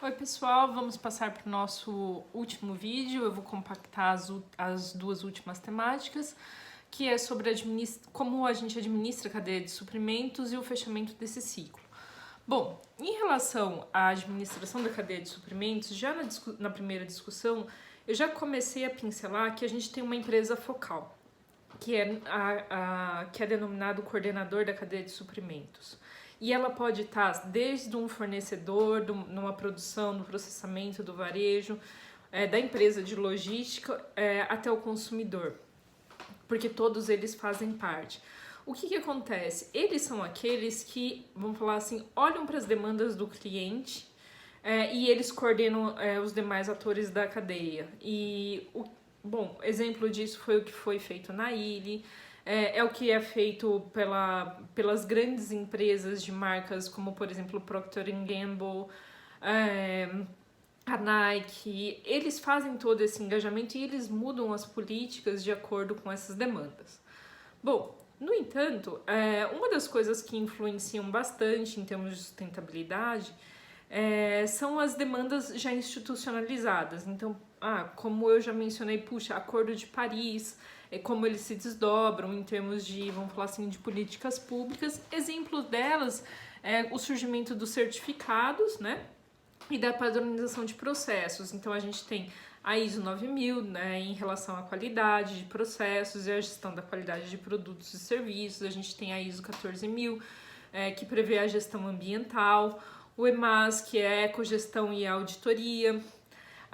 Oi pessoal, vamos passar para o nosso último vídeo. Eu vou compactar as duas últimas temáticas, que é sobre como a gente administra a cadeia de suprimentos e o fechamento desse ciclo. Bom, em relação à administração da cadeia de suprimentos, já na primeira discussão, eu já comecei a pincelar que a gente tem uma empresa focal, que é denominado coordenador da cadeia de suprimentos. E ela pode estar desde um fornecedor, numa produção, no processamento do varejo, da empresa de logística até o consumidor, porque todos eles fazem parte. O que acontece? Eles são aqueles que, vamos falar assim, olham para as demandas do cliente e eles coordenam os demais atores da cadeia. Bom, exemplo disso foi o que foi feito na Illy, é o que é feito pelas grandes empresas de marcas como, por exemplo, Procter & Gamble, a Nike. Eles fazem todo esse engajamento e eles mudam as políticas de acordo com essas demandas. Bom, no entanto, uma das coisas que influenciam bastante em termos de sustentabilidade são as demandas já institucionalizadas. Então, como eu já mencionei, Acordo de Paris, como eles se desdobram em termos de, vamos falar assim, de políticas públicas. Exemplo delas é o surgimento dos certificados, né, e da padronização de processos. Então, a gente tem a ISO 9000, né, em relação à qualidade de processos e a gestão da qualidade de produtos e serviços. A gente tem a ISO 14000, que prevê a gestão ambiental, o EMAS, que é ecogestão e auditoria,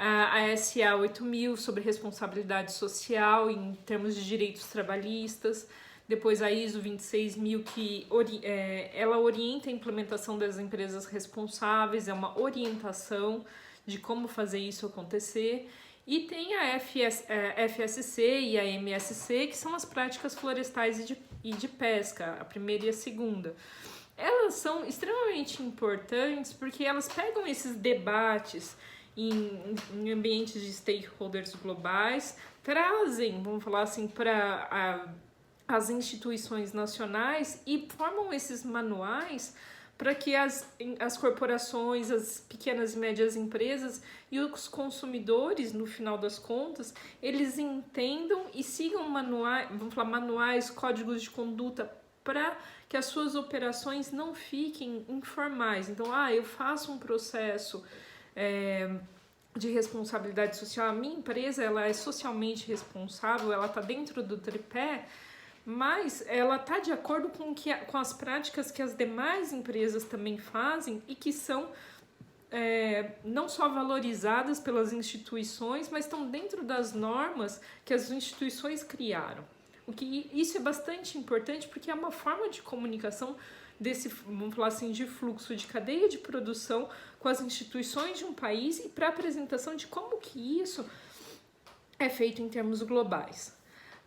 a SA 8000 sobre responsabilidade social em termos de direitos trabalhistas, depois a ISO 26000 que ela orienta a implementação das empresas responsáveis, é uma orientação de como fazer isso acontecer, e tem a FSC e a MSC, que são as práticas florestais e de pesca, a primeira e a segunda. Elas são extremamente importantes porque elas pegam esses debates em ambientes de stakeholders globais, trazem, vamos falar assim, para as instituições nacionais e formam esses manuais para que as corporações, as pequenas e médias empresas e os consumidores, no final das contas, eles entendam e sigam manuais, códigos de conduta para que as suas operações não fiquem informais. Então, eu faço um processo de responsabilidade social, a minha empresa ela é socialmente responsável, ela está dentro do tripé, mas ela está de acordo com as práticas que as demais empresas também fazem e que são não só valorizadas pelas instituições, mas estão dentro das normas que as instituições criaram. Isso é bastante importante porque é uma forma de comunicação desse, vamos falar assim, de fluxo de cadeia de produção com as instituições de um país e para apresentação de como que isso é feito em termos globais.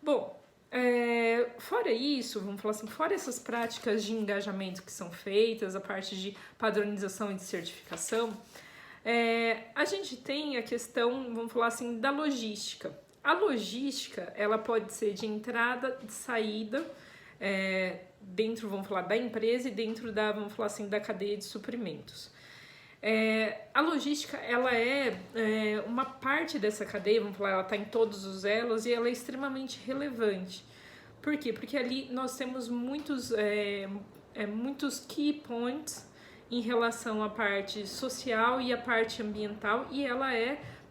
Bom, fora isso, vamos falar assim, fora essas práticas de engajamento que são feitas, a parte de padronização e de certificação, a gente tem a questão, vamos falar assim, da logística. A logística, ela pode ser de entrada, de saída, dentro, vamos falar, da empresa e dentro da, vamos falar assim, da cadeia de suprimentos. A logística, ela é uma parte dessa cadeia, vamos falar, ela está em todos os elos e ela é extremamente relevante. Por quê? Porque ali nós temos muitos key points em relação à parte social e à parte ambiental e ela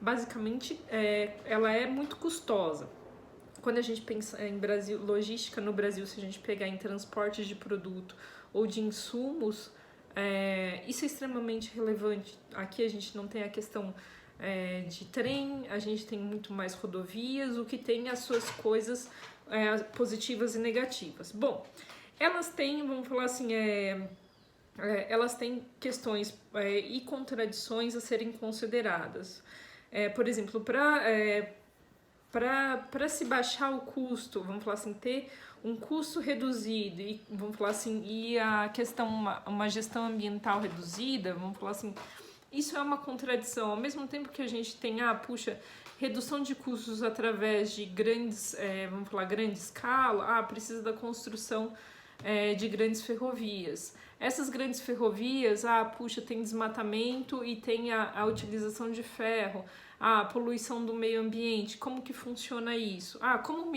basicamente, ela é muito custosa. Quando a gente pensa em logística no Brasil, se a gente pegar em transporte de produto ou de insumos, isso é extremamente relevante. Aqui a gente não tem a questão de trem, a gente tem muito mais rodovias, o que tem as suas coisas positivas e negativas. Bom, elas têm, vamos falar assim, elas têm questões e contradições a serem consideradas. Por exemplo, para se baixar o custo, vamos falar assim, ter um custo reduzido e, vamos falar assim, e a questão, uma gestão ambiental reduzida, vamos falar assim, isso é uma contradição. Ao mesmo tempo que a gente tem, redução de custos através de grandes, vamos falar, grande escala, precisa da construção de grandes ferrovias. Essas grandes ferrovias, puxa, tem desmatamento e tem a utilização de ferro, a poluição do meio ambiente, como que funciona isso? Como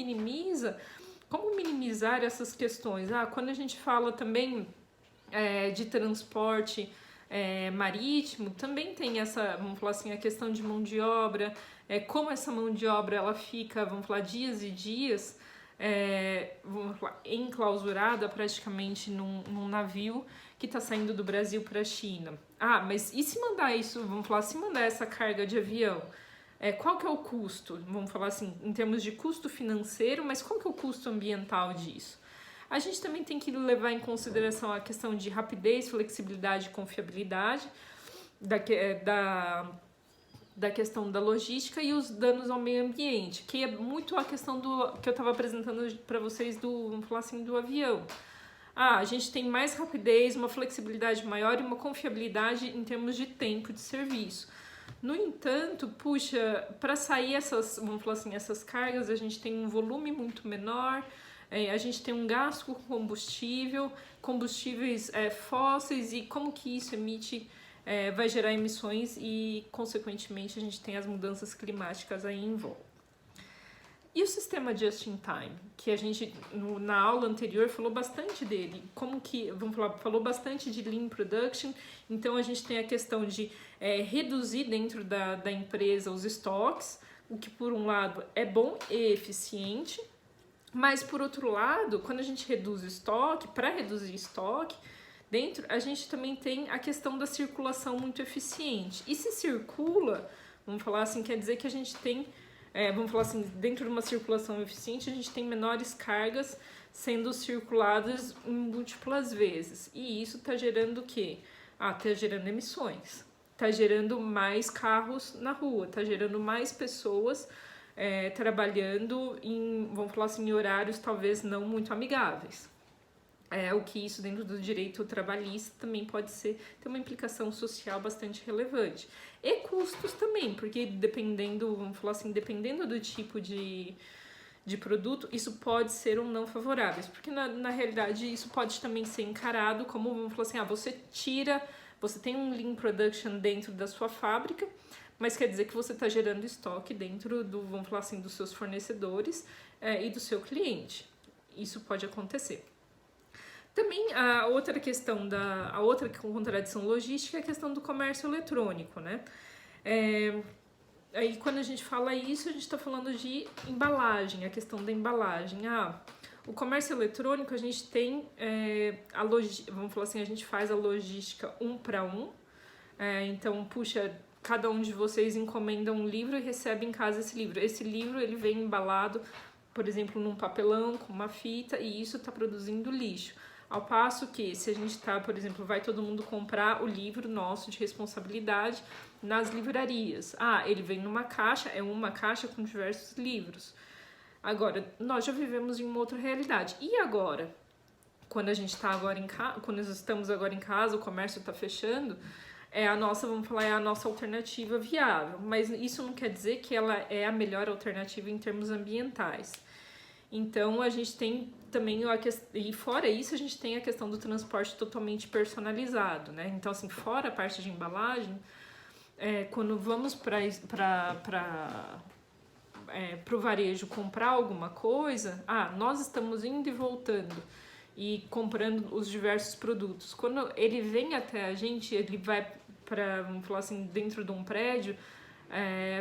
minimizar essas questões? Quando a gente fala também de transporte marítimo, também tem essa, vamos falar assim, a questão de mão de obra, como essa mão de obra ela fica, vamos falar, dias e dias, vamos falar, enclausurada praticamente num navio que está saindo do Brasil para a China. Mas e se mandar isso, vamos falar, se mandar essa carga de avião? Qual que é o custo? Vamos falar assim, em termos de custo financeiro, mas qual que é o custo ambiental disso? A gente também tem que levar em consideração a questão de rapidez, flexibilidade e confiabilidade da questão da logística e os danos ao meio ambiente, que é muito a questão do que eu estava apresentando para vocês vamos falar assim, do avião. A gente tem mais rapidez, uma flexibilidade maior e uma confiabilidade em termos de tempo de serviço. No entanto, puxa, para sair vamos falar assim, essas cargas, a gente tem um volume muito menor, a gente tem um gasto com combustíveis fósseis e como que isso vai gerar emissões e, consequentemente, a gente tem as mudanças climáticas aí em volta. E o sistema just-in-time, que a gente, na aula anterior, falou bastante dele, falou bastante de Lean Production, então a gente tem a questão de reduzir dentro da empresa os estoques, o que por um lado é bom e eficiente, mas por outro lado, quando a gente reduz o estoque, para reduzir estoque, a gente também tem a questão da circulação muito eficiente. E se circula, vamos falar assim, quer dizer que a gente tem, vamos falar assim, dentro de uma circulação eficiente, a gente tem menores cargas sendo circuladas em múltiplas vezes. E isso está gerando o quê? Está gerando emissões, está gerando mais carros na rua, está gerando mais pessoas trabalhando vamos falar assim, em horários talvez não muito amigáveis. O que isso dentro do direito trabalhista também pode ter uma implicação social bastante relevante. E custos também, porque vamos falar assim, dependendo do tipo de produto, isso pode ser ou não favorável, porque na realidade isso pode também ser encarado como, vamos falar assim, você tem um Lean Production dentro da sua fábrica, mas quer dizer que você está gerando estoque dentro vamos falar assim, dos seus fornecedores e do seu cliente. Isso pode acontecer. Também a outra contradição logística é a questão do comércio eletrônico, né? Aí quando a gente fala isso, a gente está falando de embalagem, a questão da embalagem. O comércio eletrônico, a gente tem vamos falar assim, a gente faz a logística 1 para 1. Então, puxa, cada um de vocês encomenda um livro e recebe em casa esse livro. Esse livro, ele vem embalado, por exemplo, num papelão, com uma fita, e isso está produzindo lixo. Ao passo que, se a gente por exemplo, vai todo mundo comprar o livro nosso de responsabilidade nas livrarias. Ele vem numa caixa, é uma caixa com diversos livros. Agora, nós já vivemos em uma outra realidade. E agora? Quando a gente está agora quando nós estamos agora em casa, o comércio está fechando, vamos falar, é a nossa alternativa viável. Mas isso não quer dizer que ela é a melhor alternativa em termos ambientais. Então, a gente tem também, e fora isso, a gente tem a questão do transporte totalmente personalizado, né? Então, assim, fora a parte de embalagem, quando vamos para o varejo comprar alguma coisa, nós estamos indo e voltando e comprando os diversos produtos. Quando ele vem até a gente, ele vai vamos falar assim, dentro de um prédio,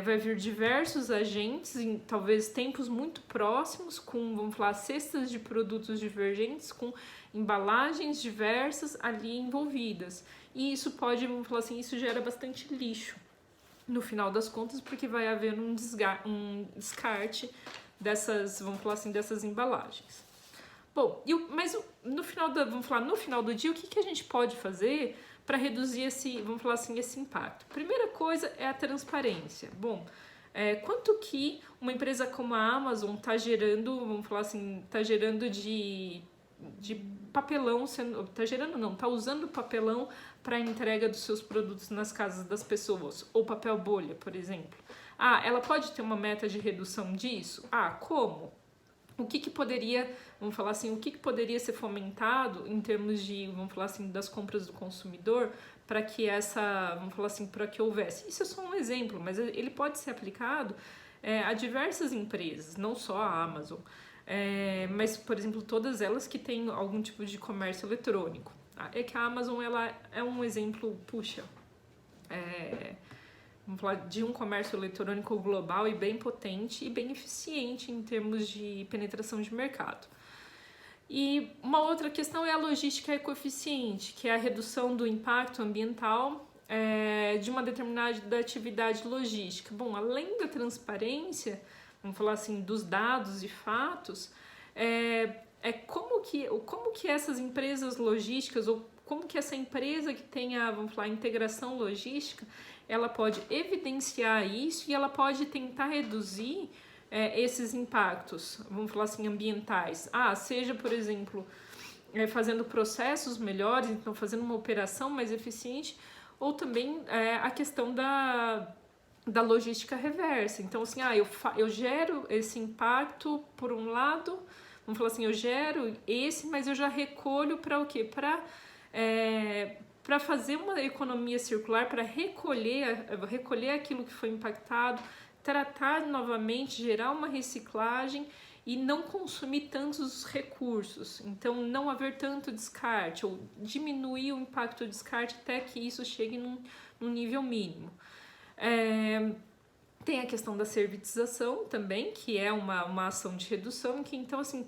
vai vir diversos agentes, em talvez tempos muito próximos, com, vamos falar, cestas de produtos divergentes, com embalagens diversas ali envolvidas. E isso vamos falar assim, isso gera bastante lixo, no final das contas, porque vai haver um descarte dessas, vamos falar assim, dessas embalagens. Bom, mas no final do dia, o que a gente pode fazer para reduzir vamos falar assim, esse impacto? Primeira coisa é a transparência. Bom, quanto que uma empresa como a Amazon está gerando, vamos falar assim, está gerando de papelão, está usando papelão para a entrega dos seus produtos nas casas das pessoas, ou papel bolha, por exemplo. Ela pode ter uma meta de redução disso? Como? o que poderia, vamos falar assim, o que poderia ser fomentado em termos de, vamos falar assim, das compras do consumidor para que essa, vamos falar assim, para que houvesse. Isso é só um exemplo, mas ele pode ser aplicado a diversas empresas, não só a Amazon, mas, por exemplo, todas elas que têm algum tipo de comércio eletrônico. É que a Amazon, ela é um exemplo, vamos falar de um comércio eletrônico global e bem potente e bem eficiente em termos de penetração de mercado. E uma outra questão é a logística ecoeficiente, que é a redução do impacto ambiental de uma determinada atividade logística. Bom, além da transparência, vamos falar assim, dos dados e fatos, como que essas empresas logísticas, ou como que essa empresa que tem a, vamos falar, integração logística, ela pode evidenciar isso e ela pode tentar reduzir esses impactos, vamos falar assim, ambientais. Seja, por exemplo, fazendo processos melhores, então fazendo uma operação mais eficiente, ou também a questão da logística reversa. Então, assim, eu gero esse impacto por um lado, vamos falar assim, eu gero esse, mas eu já recolho para o quê? Para fazer uma economia circular, para recolher aquilo que foi impactado, tratar novamente, gerar uma reciclagem e não consumir tantos recursos. Então, não haver tanto descarte, ou diminuir o impacto do descarte até que isso chegue num nível mínimo. Tem a questão da servitização também, que é uma ação de redução, que então, assim,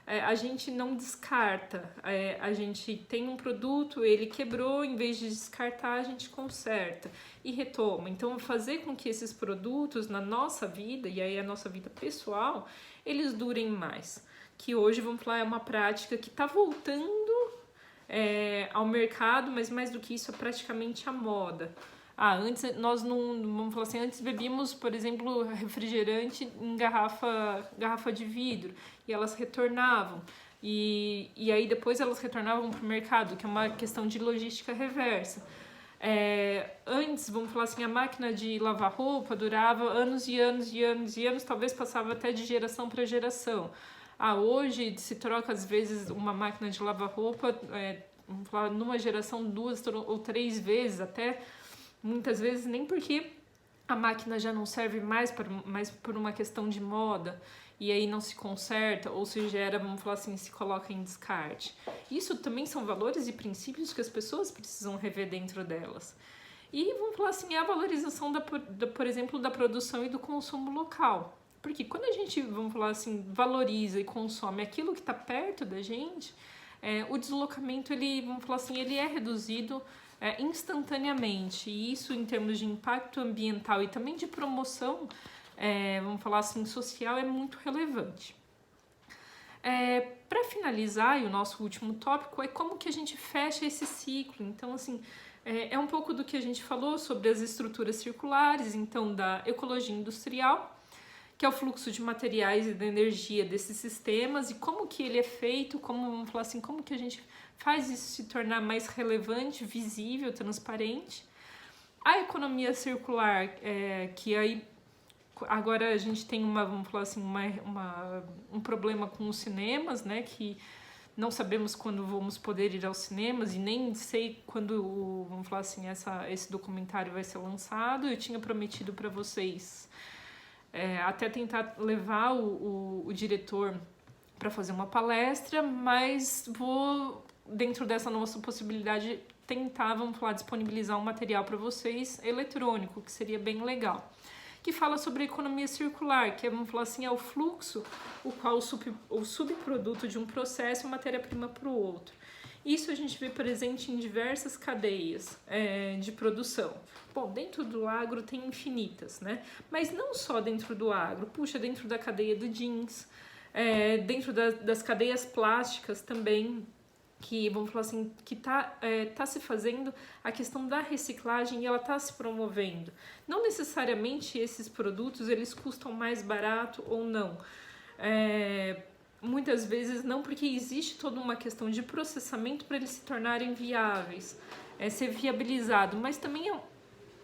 a gente não descarta, a gente tem um produto, ele quebrou, em vez de descartar, a gente conserta e retoma. Então, fazer com que esses produtos na nossa vida, e aí a nossa vida pessoal, eles durem mais. Que hoje, vamos falar, é uma prática que está voltando ao mercado, mas mais do que isso, é praticamente a moda. Antes nós não, vamos falar assim, antes bebíamos, por exemplo, refrigerante em garrafa de vidro e elas retornavam. E aí depois elas retornavam para o mercado, que é uma questão de logística reversa. Antes, vamos falar assim, a máquina de lavar roupa durava anos e anos e anos e anos, talvez passava até de geração para geração. Hoje se troca às vezes uma máquina de lavar roupa, vamos falar, numa geração 2 ou 3 vezes até. Muitas vezes nem porque a máquina já não serve mais por uma questão de moda e aí não se conserta ou se gera, vamos falar assim, se coloca em descarte. Isso também são valores e princípios que as pessoas precisam rever dentro delas. E vamos falar assim, a valorização, por exemplo, da produção e do consumo local. Porque quando a gente, vamos falar assim, valoriza e consome aquilo que está perto da gente, o deslocamento, vamos falar assim, ele é reduzido instantaneamente, e isso em termos de impacto ambiental e também de promoção, vamos falar assim, social, é muito relevante. Para finalizar, e o nosso último tópico é como que a gente fecha esse ciclo. Então, assim, é um pouco do que a gente falou sobre as estruturas circulares, então da ecologia industrial, que é o fluxo de materiais e da energia desses sistemas, e como que ele é feito, vamos falar assim, como que a gente faz isso se tornar mais relevante, visível, transparente. A economia circular, que aí agora a gente tem vamos falar assim, um problema com os cinemas, né, que não sabemos quando vamos poder ir aos cinemas e nem sei quando, vamos falar assim, esse documentário vai ser lançado. Eu tinha prometido para vocês até tentar levar o diretor para fazer uma palestra, mas vou, dentro dessa nossa possibilidade, tentar, vamos falar, disponibilizar um material para vocês eletrônico, que seria bem legal, que fala sobre a economia circular, que vamos falar assim, é o fluxo, o qual o subproduto de um processo é matéria-prima para o outro. Isso a gente vê presente em diversas cadeias de produção. Bom, dentro do agro tem infinitas, né? Mas não só dentro do agro, dentro da cadeia do jeans, dentro das cadeias plásticas também, que vamos falar assim, que tá se fazendo a questão da reciclagem e ela está se promovendo. Não necessariamente esses produtos eles custam mais barato ou não. Muitas vezes não, porque existe toda uma questão de processamento para eles se tornarem viáveis, ser viabilizado, mas também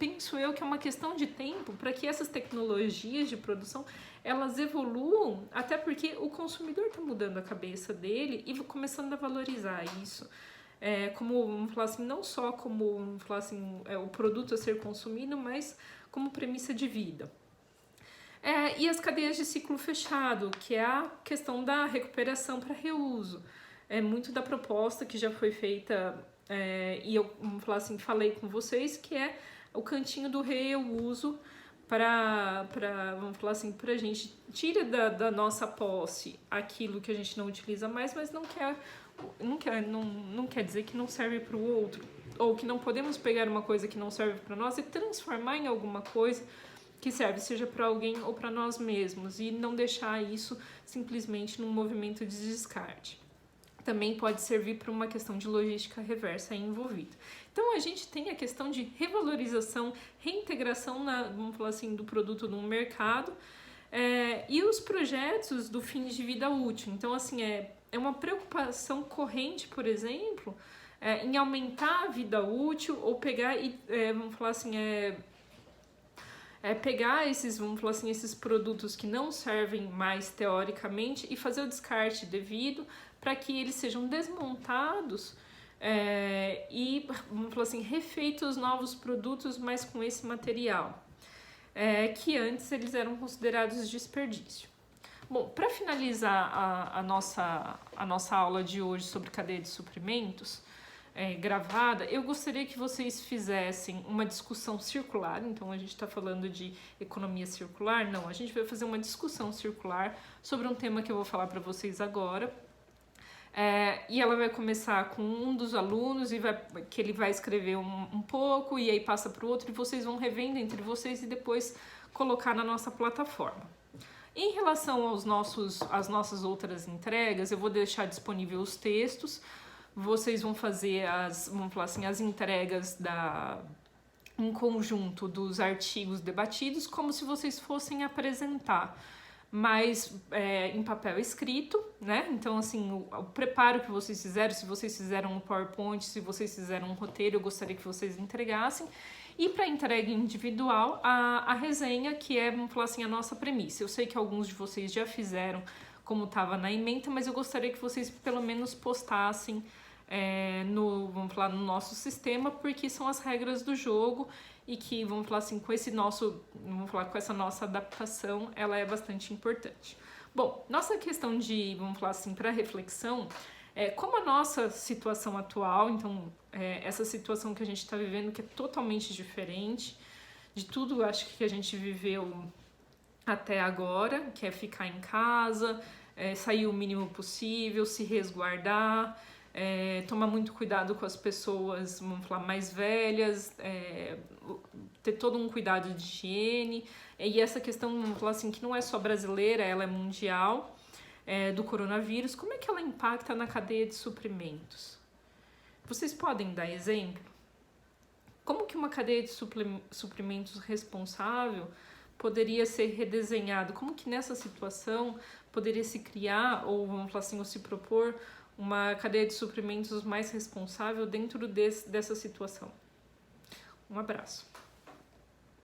penso eu que é uma questão de tempo para que essas tecnologias de produção elas evoluam, até porque o consumidor está mudando a cabeça dele e começando a valorizar isso. Como, vamos falar assim, não só como, vamos falar assim, o produto a ser consumido, mas como premissa de vida. E as cadeias de ciclo fechado, que é a questão da recuperação para reuso. É muito da proposta que já foi feita, e eu, vamos falar assim, falei com vocês, que é o cantinho do reuso vamos falar assim, pra gente, tira da nossa posse aquilo que a gente não utiliza mais, mas não quer dizer que não serve para o outro, ou que não podemos pegar uma coisa que não serve para nós e transformar em alguma coisa que serve, seja para alguém ou para nós mesmos, e não deixar isso simplesmente num movimento de descarte. Também pode servir para uma questão de logística reversa envolvida. Então a gente tem a questão de revalorização, reintegração vamos falar assim, do produto no mercado, e os projetos do fim de vida útil. Então assim, é uma preocupação corrente, por exemplo, em aumentar a vida útil ou pegar e, vamos falar assim, pegar vamos falar assim, esses produtos que não servem mais teoricamente e fazer o descarte devido para que eles sejam desmontados e, vamos falar assim, refeitos novos produtos, mas com esse material, que antes eles eram considerados desperdício. Bom, para finalizar a nossa aula de hoje sobre cadeia de suprimentos, gravada, eu gostaria que vocês fizessem uma discussão circular. Então a gente está falando de economia circular, não, a gente vai fazer uma discussão circular sobre um tema que eu vou falar para vocês agora, e ela vai começar com um dos alunos que ele vai escrever um pouco e aí passa para o outro e vocês vão revendo entre vocês e depois colocar na nossa plataforma. Em relação às nossas outras entregas, eu vou deixar disponível os textos. Vocês vão fazer vamos falar assim, as entregas em conjunto dos artigos debatidos, como se vocês fossem apresentar, mas em papel escrito, né? Então, assim, o preparo que vocês fizeram, se vocês fizeram um PowerPoint, se vocês fizeram um roteiro, eu gostaria que vocês entregassem. E para entrega individual, a resenha, que vamos falar assim, a nossa premissa. Eu sei que alguns de vocês já fizeram como estava na ementa, mas eu gostaria que vocês pelo menos postassem vamos falar, no nosso sistema, porque são as regras do jogo e que, vamos falar assim, com essa nossa adaptação, ela é bastante importante. Bom, nossa questão vamos falar assim, para reflexão, como a nossa situação atual, então, essa situação que a gente está vivendo, que é totalmente diferente de tudo, acho que a gente viveu até agora, que é ficar em casa, sair o mínimo possível, se resguardar, tomar muito cuidado com as pessoas, vamos falar, mais velhas, ter todo um cuidado de higiene, e essa questão, vamos falar assim, que não é só brasileira, ela é mundial, do coronavírus. Como é que ela impacta na cadeia de suprimentos? Vocês podem dar exemplo? Como que uma cadeia de suprimentos responsável poderia ser redesenhado? Como que nessa situação poderia se criar, ou vamos falar assim, ou se propor uma cadeia de suprimentos mais responsável dentro dessa situação? Um abraço.